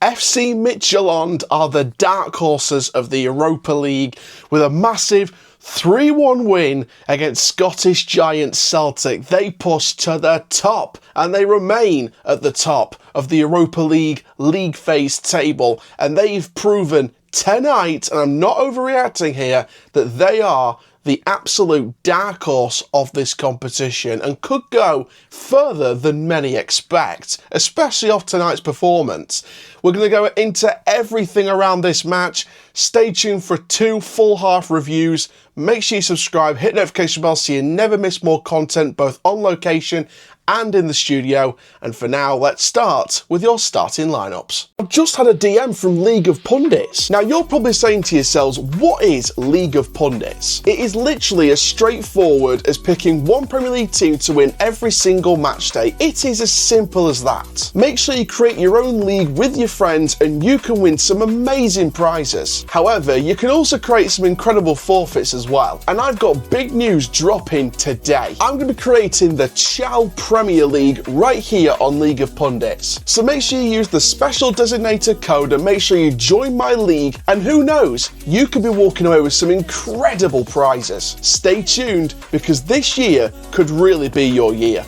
FC Midtjylland are the dark horses of the Europa League with a massive 3-1 win against Scottish giant Celtic. They push to the top and they remain at the top of the Europa League league phase table, and they've proven tonight, and I'm not overreacting here, that they are the absolute dark horse of this competition and could go further than many expect, especially off tonight's performance. We're going to go into everything around this match. Stay tuned for 2 full half reviews. Make sure you subscribe, hit notification bell so you never miss more content both on location and in the studio. And for now, let's start with your starting lineups. I've just had a DM from League of Pundits. Now you're probably saying to yourselves, what is League of Pundits? It is literally as straightforward as picking one Premier League team to win every single match day. It is as simple as that. Make sure you create your own league with your friends and you can win some amazing prizes. However, you can also create some incredible forfeits as well. And I've got big news dropping today. I'm going to be creating the Chow Premier League right here on League of Pundits. So make sure you use the special designator code and make sure you join my league, and who knows, you could be walking away with some incredible prizes. Stay tuned because this year could really be your year.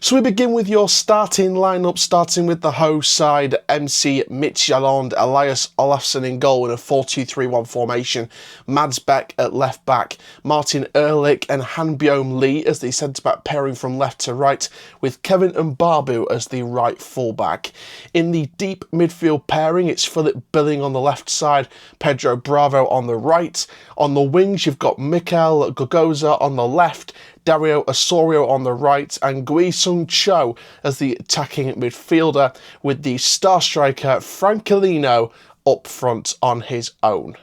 So we begin with your starting lineup, starting with the host side, MC Midtjylland, Elias Olafsson in goal in a 4-2-3-1 formation, Mads Beck at left back, Martin Ehrlich and Han-Byom Lee as the centre-back pairing from left to right, with Kevin Mbabu as the right full-back. In the deep midfield pairing, it's Philip Billing on the left side, Pedro Bravo on the right. On the wings, you've got Mikael Gogoza on the left, Dario Osorio on the right, and Gui Sung Cho as the attacking midfielder, with the star striker Francolino up front on his own.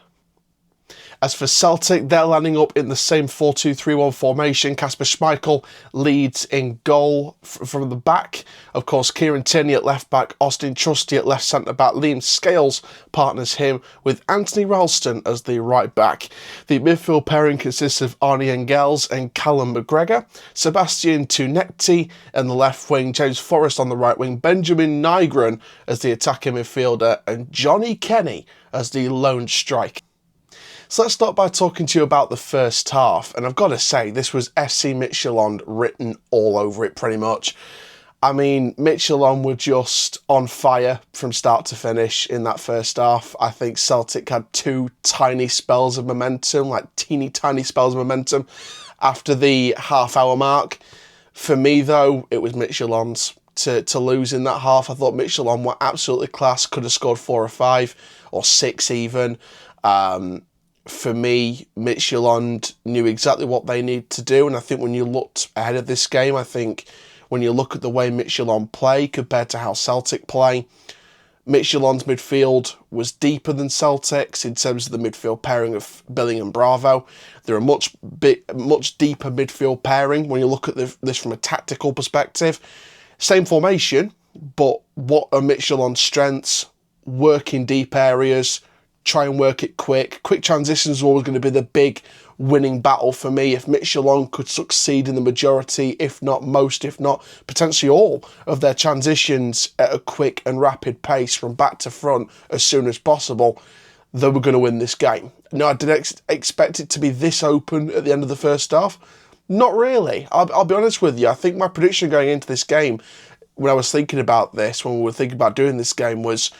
As for Celtic, they're landing up in the same 4-2-3-1 formation. Kasper Schmeichel leads in goal from the back. Of course, Kieran Tierney at left back, Austin Trusty at left centre back, Liam Scales partners him with Anthony Ralston as the right back. The midfield pairing consists of Arnie Engels and Callum McGregor, Sebastian Tunekti in the left wing, James Forrest on the right wing, Benjamin Nygren as the attacking midfielder, and Johnny Kenny as the lone striker. So let's start by talking to you about the first half, and I've got to say, this was FC Midtjylland written all over it pretty much. I mean, Midtjylland were just on fire from start to finish in that first half. I think Celtic had 2 tiny spells of momentum, like teeny tiny spells of momentum after the half-hour mark. For me, though, it was Midtjylland's to lose in that half. I thought Midtjylland were absolutely class, could have scored 4 or 5 or 6 even. For me, Midtjylland knew exactly what they needed to do, and I think when you looked ahead of this game, I think when you look at the way Midtjylland play compared to how Celtic play, Midtjylland's midfield was deeper than Celtic's in terms of the midfield pairing of Billing and Bravo. They're a much deeper midfield pairing when you look at this from a tactical perspective. Same formation, but what are Midtjylland's strengths? Work in deep areas, try and work it quick. Quick transitions are always going to be the big winning battle for me. If Midtjylland could succeed in the majority, if not most, if not potentially all of their transitions at a quick and rapid pace from back to front as soon as possible, they were going to win this game. No, I didn't expect it to be this open at the end of the first half. Not really. I'll be honest with you. I think my prediction going into this game, when I was thinking about this, when we were thinking about doing this game, was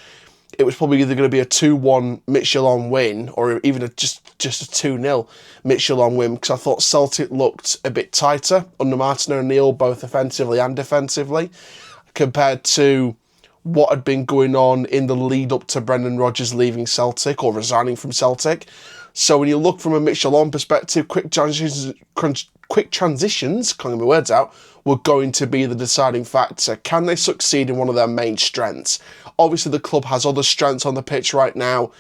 it was probably either going to be a 2-1 Midtjylland win or even just a 2-0 Midtjylland win, because I thought Celtic looked a bit tighter under Martin O'Neill, both offensively and defensively, compared to what had been going on in the lead up to Brendan Rodgers leaving Celtic or resigning from Celtic. So when you look from a Midtjylland perspective, quick transitions, can't get my words out, were going to be the deciding factor. Can they succeed in one of their main strengths? Obviously, the club has other strengths on the pitch right now.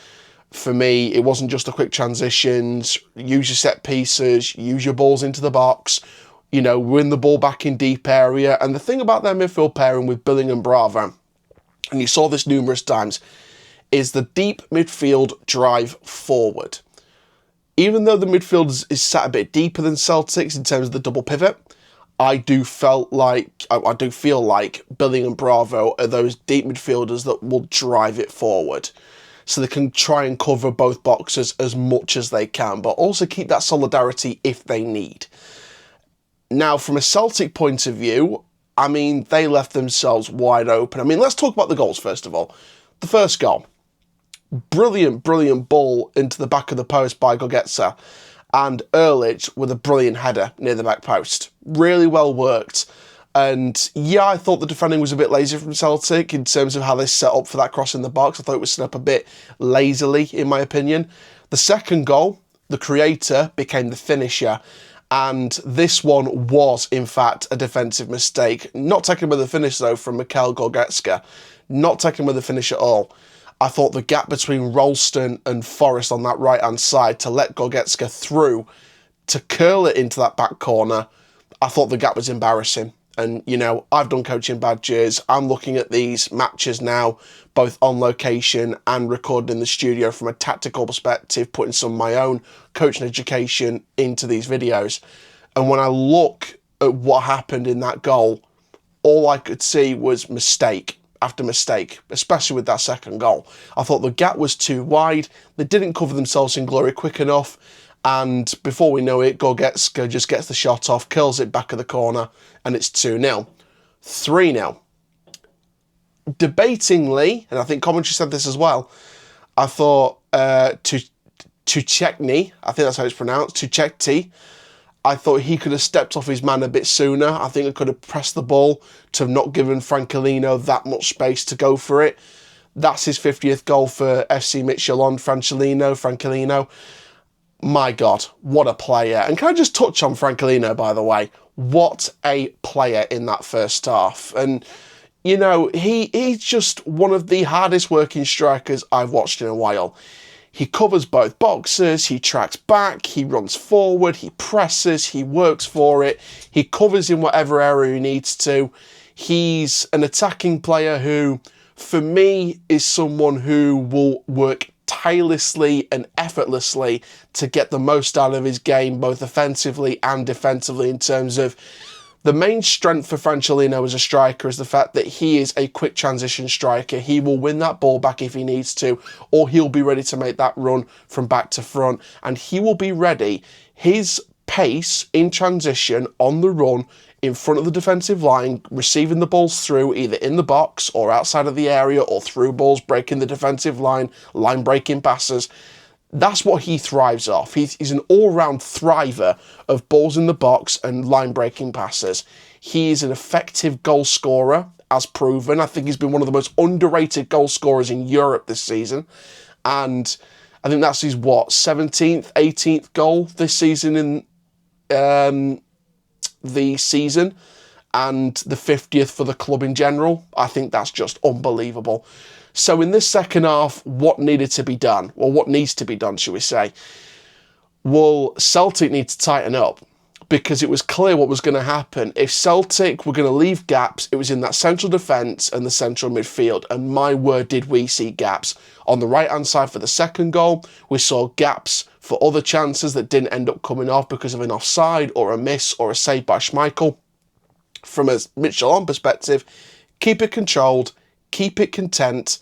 For me, it wasn't just the quick transitions. Use your set pieces, use your balls into the box, win the ball back in deep area. And the thing about their midfield pairing with Billing and Bravo, and you saw this numerous times, is the deep midfield drive forward. Even though the midfield is sat a bit deeper than Celtic's in terms of the double pivot, I do feel like Billing and Bravo are those deep midfielders that will drive it forward. So they can try and cover both boxes as much as they can, but also keep that solidarity if they need. Now, from a Celtic point of view, I mean, they left themselves wide open. I mean, let's talk about the goals, first of all. The first goal. Brilliant, brilliant ball into the back of the post by Gogetsa. And Ehrlich with a brilliant header near the back post. Really well worked. And yeah, I thought the defending was a bit lazy from Celtic in terms of how they set up for that cross in the box. I thought it was set up a bit lazily, in my opinion. The second goal, the creator became the finisher. And this one was, in fact, a defensive mistake. Not taken with the finish, though, from Mikel Gogetska. Not taken with the finish at all. I thought the gap between Ralston and Forrest on that right-hand side to let Gogetska through, to curl it into that back corner, I thought the gap was embarrassing. And, you know, I've done coaching badges. I'm looking at these matches now, both on location and recorded in the studio from a tactical perspective, putting some of my own coaching education into these videos. And when I look at what happened in that goal, all I could see was mistake after mistake, especially with that second goal. I thought the gap was too wide. They didn't cover themselves in glory quick enough. And before we know it, Gogetska just gets the shot off, curls it back of the corner, and it's 2-0. 3-0. Debatingly, and I think commentary said this as well, I thought Tuchekni, I think that's how it's pronounced, Tuchekti, I thought he could have stepped off his man a bit sooner. I think I could have pressed the ball to have not given Francolino that much space to go for it. That's his 50th goal for FC Midtjylland, Francolino. My God, what a player. And can I just touch on Francolino, by the way? What a player in that first half. And, you know, he's just one of the hardest working strikers I've watched in a while. He covers both boxes, he tracks back, he runs forward, he presses, he works for it, he covers in whatever area he needs to. He's an attacking player who, for me, is someone who will work tirelessly and effortlessly to get the most out of his game, both offensively and defensively, in terms of the main strength for Francolino as a striker is the fact that he is a quick transition striker. He will win that ball back if he needs to, or he'll be ready to make that run from back to front, and he will be ready. His pace in transition on the run in front of the defensive line, receiving the balls through either in the box or outside of the area or through balls, breaking the defensive line breaking passes. That's what he thrives off. He's an all-round thriver of balls in the box and line-breaking passes. He is an effective goal scorer, as proven. I think he's been one of the most underrated goal scorers in Europe this season. And I think that's his, 17th, 18th goal this season in the season, and the 50th for the club in general. I think that's just unbelievable. So in this second half, what needed to be done? Well, what needs to be done, should we say? Well, Celtic need to tighten up, because it was clear what was going to happen. If Celtic were going to leave gaps, it was in that central defence and the central midfield. And my word, did we see gaps. On the right-hand side for the second goal, we saw gaps for other chances that didn't end up coming off because of an offside or a miss or a save by Schmeichel. From a Midtjylland perspective, keep it controlled, keep it content,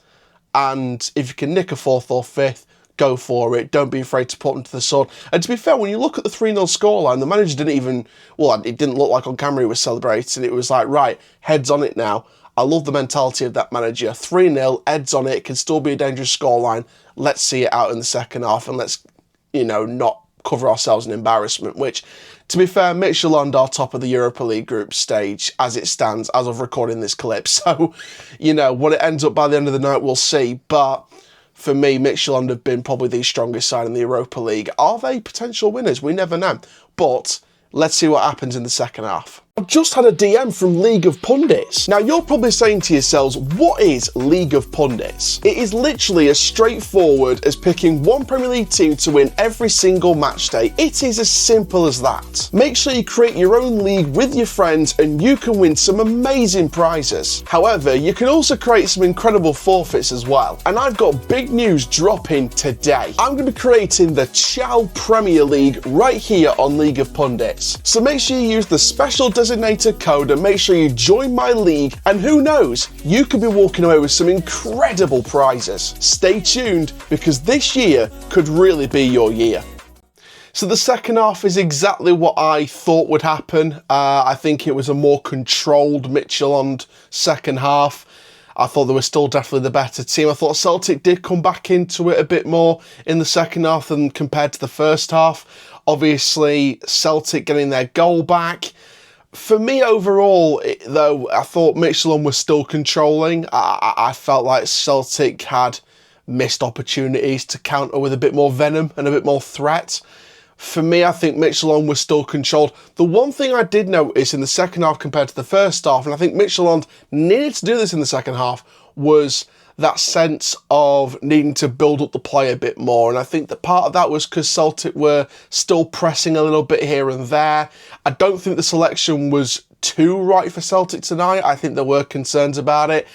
and if you can nick a fourth or fifth, go for it. Don't be afraid to put them to the sword. And to be fair, when you look at the 3-0 scoreline, the manager didn't even, well, it didn't look like on camera he was celebrating. It was like, right, heads on it now. I love the mentality of that manager. 3-0, heads on it. It can still be a dangerous scoreline. Let's see it out in the second half, and let's, you know, not cover ourselves in embarrassment, which, to be fair, Midtjylland are top of the Europa League group stage as it stands, as of recording this clip. So, you know, what it ends up by the end of the night, we'll see. But for me, Midtjylland have been probably the strongest side in the Europa League. Are they potential winners? We never know. But let's see what happens in the second half. I've just had a DM from League of Pundits. Now, you're probably saying to yourselves, what is League of Pundits? It is literally as straightforward as picking one Premier League team to win every single match day. It is as simple as that. Make sure you create your own league with your friends and you can win some amazing prizes. However, you can also create some incredible forfeits as well. And I've got big news dropping today. I'm going to be creating the Chow Premier League right here on League of Pundits. So make sure you use the special designated designated code and make sure you join my league, and who knows, you could be walking away with some incredible prizes. Stay tuned, because this year could really be your year. So the second half is exactly what I thought would happen. I think it was a more controlled Midtjylland second half. I thought they were still definitely the better team. I thought Celtic did come back into it a bit more in the second half than compared to the first half. Obviously, Celtic getting their goal back. For me overall, though, I thought Midtjylland was still controlling. I felt like Celtic had missed opportunities to counter with a bit more venom and a bit more threat. For me, I think Midtjylland was still controlled. The one thing I did notice in the second half compared to the first half, and I think Midtjylland needed to do this in the second half, was that sense of needing to build up the play a bit more. And I think that part of that was because Celtic were still pressing a little bit here and there. I don't think the selection was too right for Celtic tonight. I think there were concerns about it.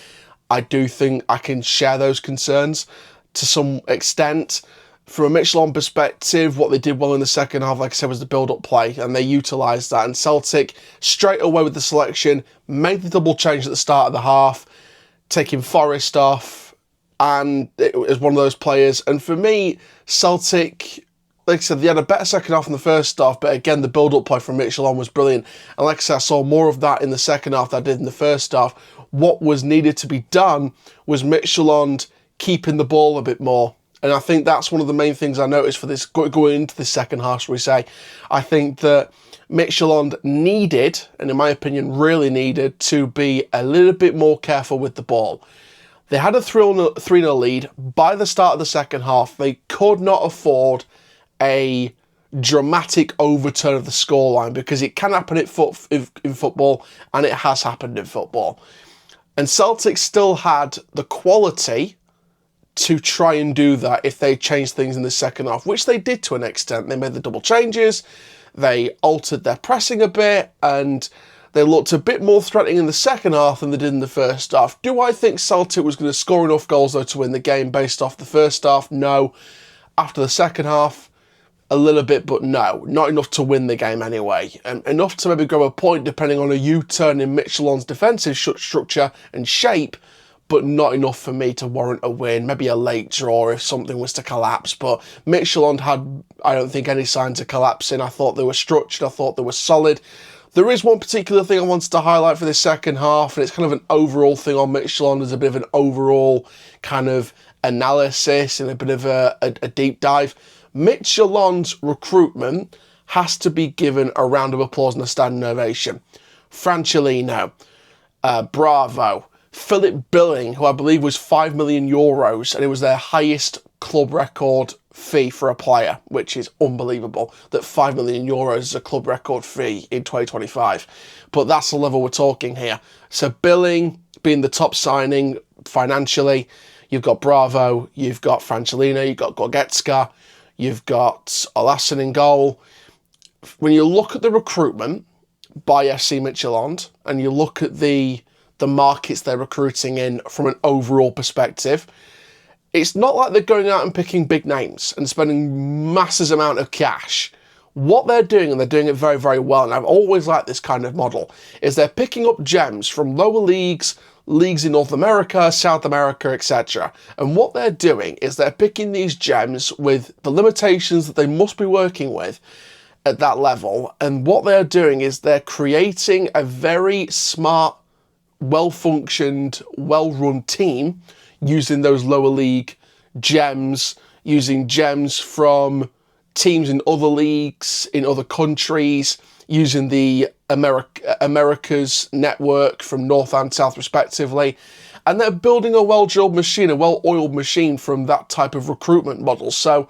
I do think I can share those concerns to some extent. From a Midtjylland perspective, what they did well in the second half, like I said, was the build-up play, and they utilised that. And Celtic, straight away with the selection, made the double change at the start of the half, taking Forrest off, and it was one of those players. And for me, Celtic, like I said, they had a better second half than the first half, but again, the build-up play from Midtjylland was brilliant. And like I said, I saw more of that in the second half than I did in the first half. What was needed to be done was Midtjylland keeping the ball a bit more. And I think that's one of the main things I noticed for this, going into the second half, shall we say. I think that Midtjylland needed, and in my opinion really needed, to be a little bit more careful with the ball. They had a 3-0 lead. By the start of the second half, they could not afford a dramatic overturn of the scoreline, because it can happen in football, and it has happened in football. And Celtic still had the quality to try and do that if they changed things in the second half, which they did to an extent. They made the double changes, they altered their pressing a bit, and they looked a bit more threatening in the second half than they did in the first half. Do I think Celtic was going to score enough goals, though, to win the game based off the first half? No. After the second half, a little bit, but no. Not enough to win the game anyway. And enough to maybe grab a point, depending on a U-turn in Midtjylland's defensive structure and shape, but not enough for me to warrant a win. Maybe a late draw if something was to collapse. But Midtjylland had, I don't think, any signs of collapsing. I thought they were structured. I thought they were solid. There is one particular thing I wanted to highlight for this second half, and it's kind of an overall thing on Midtjylland. There's a bit of an overall kind of analysis and a bit of a deep dive. Midtjylland's recruitment has to be given a round of applause and a standing ovation. Franchelino, Bravo, Philip Billing, who I believe was €5 million, and it was their highest club record fee for a player, which is unbelievable that €5 million is a club record fee in 2025. But that's the level we're talking here. So Billing being the top signing financially, you've got Bravo, you've got Franchelino, you've got Goretzka, you've got Olasun in goal. When you look at the recruitment by FC Midtjylland, and you look at the markets they're recruiting in from an overall perspective, it's not like they're going out and picking big names and spending massive amount of cash. What they're doing, and they're doing it very, very well, and I've always liked this kind of model, is they're picking up gems from lower leagues in North America, South America, etc. And what they're doing is they're picking these gems with the limitations that they must be working with at that level. And what they're doing is they're creating a very smart, well-functioned, well-run team using those lower league gems, using gems from teams in other leagues, in other countries, using the America's network from North and South respectively. And they're building a well-drilled machine, a well-oiled machine from that type of recruitment model. So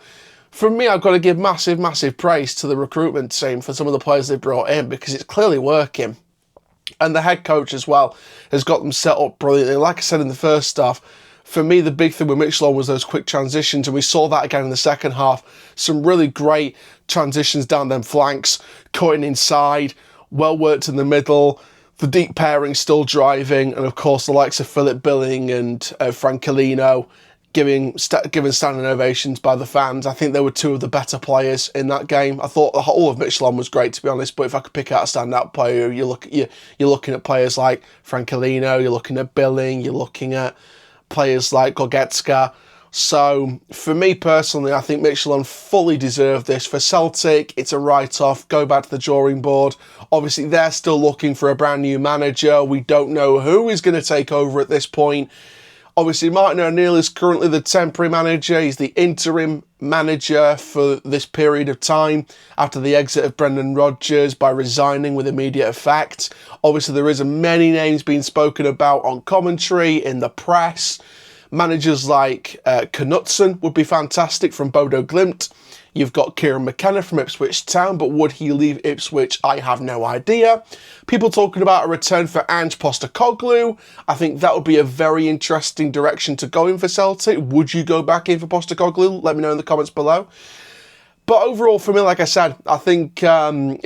for me, I've got to give massive, massive praise to the recruitment team for some of the players they brought in, because it's clearly working. And the head coach as well has got them set up brilliantly. Like I said in the first half, for me, the big thing with Midtjylland was those quick transitions, and we saw that again in the second half. Some really great transitions down them flanks, cutting inside, well worked in the middle, the deep pairing still driving, and of course the likes of Philip Billing and Franchelino given standing ovations by the fans. I think they were two of the better players in that game. I thought the whole of Midtjylland was great, to be honest, but if I could pick out a standout player, you're looking at players like Francolino, you're looking at Billing, you're looking at players like Goretzka. So, for me personally, I think Midtjylland fully deserve this. For Celtic, it's a write-off. Go back to the drawing board. Obviously, they're still looking for a brand new manager. We don't know who is going to take over at this point. Obviously, Martin O'Neill is currently the temporary manager. He's the interim manager for this period of time after the exit of Brendan Rodgers by resigning with immediate effect. Obviously, there is many names being spoken about on commentary, in the press. Managers like Knutsen would be fantastic from Bodo Glimt. You've got Kieran McKenna from Ipswich Town, but would he leave Ipswich? I have no idea. People talking about a return for Ange Postecoglou. I think that would be a very interesting direction to go in for Celtic. Would you go back in for Postecoglou? Let me know in the comments below. But overall, for me, like I said, I think from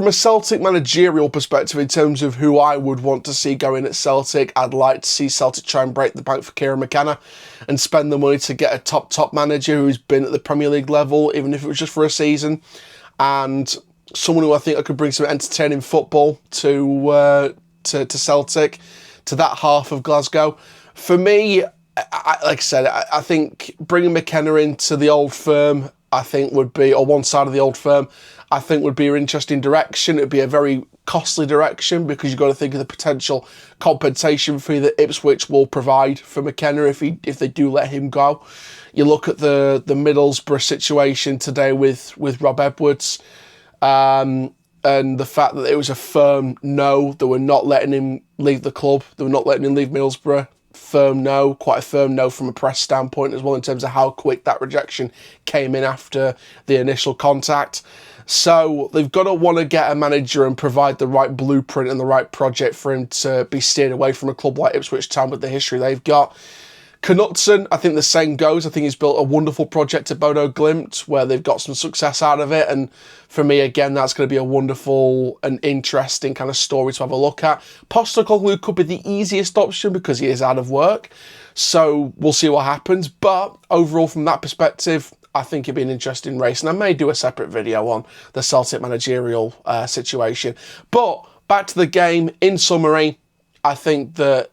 a Celtic managerial perspective, in terms of who I would want to see go in at Celtic, I'd like to see Celtic try and break the bank for Kieran McKenna and spend the money to get a top manager who's been at the Premier League level, even if it was just for a season, and someone who I think I could bring some entertaining football to Celtic, to that half of Glasgow. For me, like I said, I think bringing McKenna into the old firm, I think would be, or one side of the old firm, I think would be an interesting direction. It would be a very costly direction because you've got to think of the potential compensation fee that Ipswich will provide for McKenna if they do let him go. You look at the Middlesbrough situation today with Rob Edwards, and the fact that it was a firm no, they were not letting him leave the club, they were not letting him leave Middlesbrough. Firm no, quite a firm no from a press standpoint as well, in terms of how quick that rejection came in after the initial contact. So they've got to want to get a manager and provide the right blueprint and the right project for him to be steered away from a club like Ipswich Town with the history they've got. Knutsen, I think the same goes. I think he's built a wonderful project at Bodo Glimt where they've got some success out of it. And for me, again, that's going to be a wonderful and interesting kind of story to have a look at. Postecoglou could be the easiest option because he is out of work. So we'll see what happens. But overall, from that perspective, I think it'd be an interesting race. And I may do a separate video on the Celtic managerial situation. But back to the game. In summary, I think that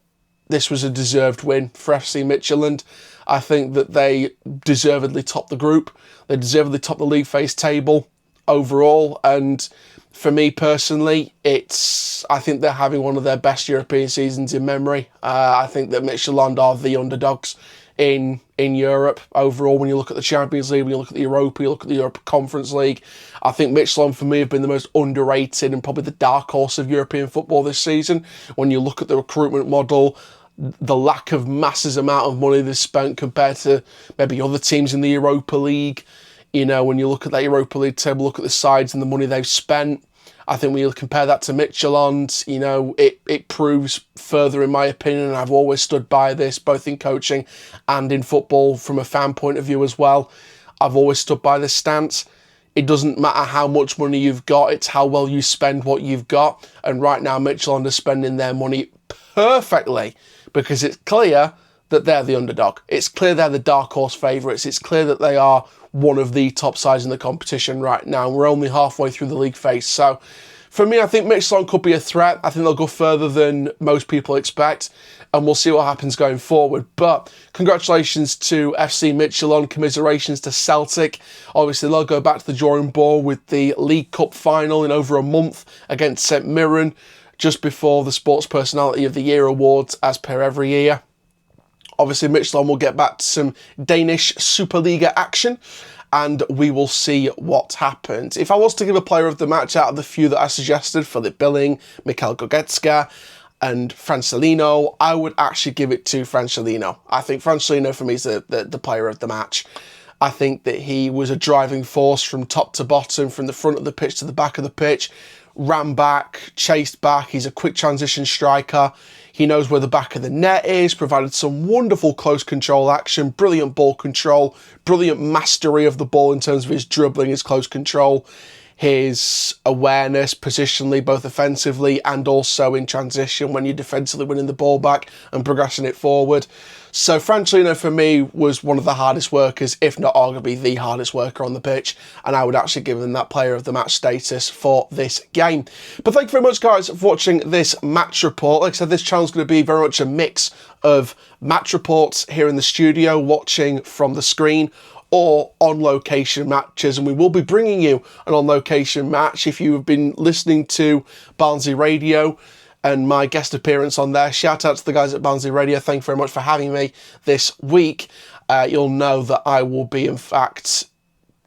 this was a deserved win for FC Midtjylland. I think that they deservedly topped the group. They deservedly topped the league phase table overall. And for me personally, I think they're having one of their best European seasons in memory. I think that Midtjylland are the underdogs in Europe overall. When you look at the Champions League, when you look at the Europa, you look at the Europa Conference League, I think Midtjylland for me have been the most underrated and probably the dark horse of European football this season. When you look at the recruitment model, the lack of massive amount of money they've spent compared to maybe other teams in the Europa League. You know, when you look at that Europa League table, look at the sides and the money they've spent, I think when you compare that to Midtjylland, you know, it proves further, in my opinion, and I've always stood by this, both in coaching and in football from a fan point of view as well. I've always stood by this stance. It doesn't matter how much money you've got, it's how well you spend what you've got. And right now, Midtjylland are spending their money perfectly, because it's clear that they're the underdog. It's clear they're the dark horse favourites. It's clear that they are one of the top sides in the competition right now. We're only halfway through the league phase. So for me, I think Midtjylland could be a threat. I think they'll go further than most people expect, and we'll see what happens going forward. But congratulations to FC Midtjylland. Commiserations to Celtic. Obviously, they'll go back to the drawing board with the League Cup final in over a month against St Mirren, just before the Sports Personality of the Year awards, as per every year. Obviously, Midtjylland will get back to some Danish Superliga action, and we will see what happens. If I was to give a player of the match out of the few that I suggested, Philip Billing, Mikael Goretzka, and Francolino, I would actually give it to Francolino. I think Francolino, for me, is the player of the match. I think that he was a driving force from top to bottom, from the front of the pitch to the back of the pitch. Ran back, chased back. He's a quick transition striker. He knows where the back of the net is, provided some wonderful close control action, brilliant ball control, brilliant mastery of the ball in terms of his dribbling, his close control, his awareness positionally, both offensively and also in transition when you're defensively winning the ball back and progressing it forward. So Francelino for me was one of the hardest workers, if not arguably the hardest worker on the pitch, and I would actually give him that player of the match status for this game. But thank you very much, guys, for watching this match report. Like I said, this channel's going to be very much a mix of match reports here in the studio, watching from the screen, or on location matches, and we will be bringing you an on location match. If you have been listening to Barnsley Radio and my guest appearance on there, shout out to the guys at Barnsley Radio, thank you very much for having me this week. You'll know that I will be in fact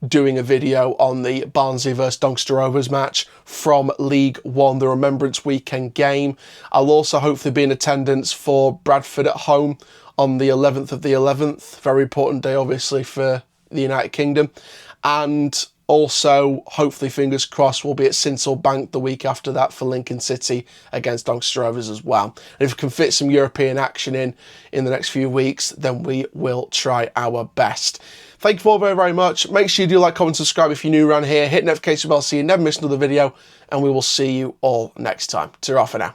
doing a video on the Barnsley vs Doncaster Rovers match from League One, the Remembrance Weekend game. I'll also hopefully be in attendance for Bradford at home on the 11th of the 11th, very important day obviously for the United Kingdom, and also hopefully, fingers crossed, we'll be at Sincil Bank the week after that for Lincoln City against Doncaster Rovers as well. And if we can fit some European action in the next few weeks, then we will try our best. Thank you all very, very much. Make sure you do like, comment, subscribe if you're new around here. Hit notification bell so you never miss another video, and we will see you all next time. Ta-ra for now.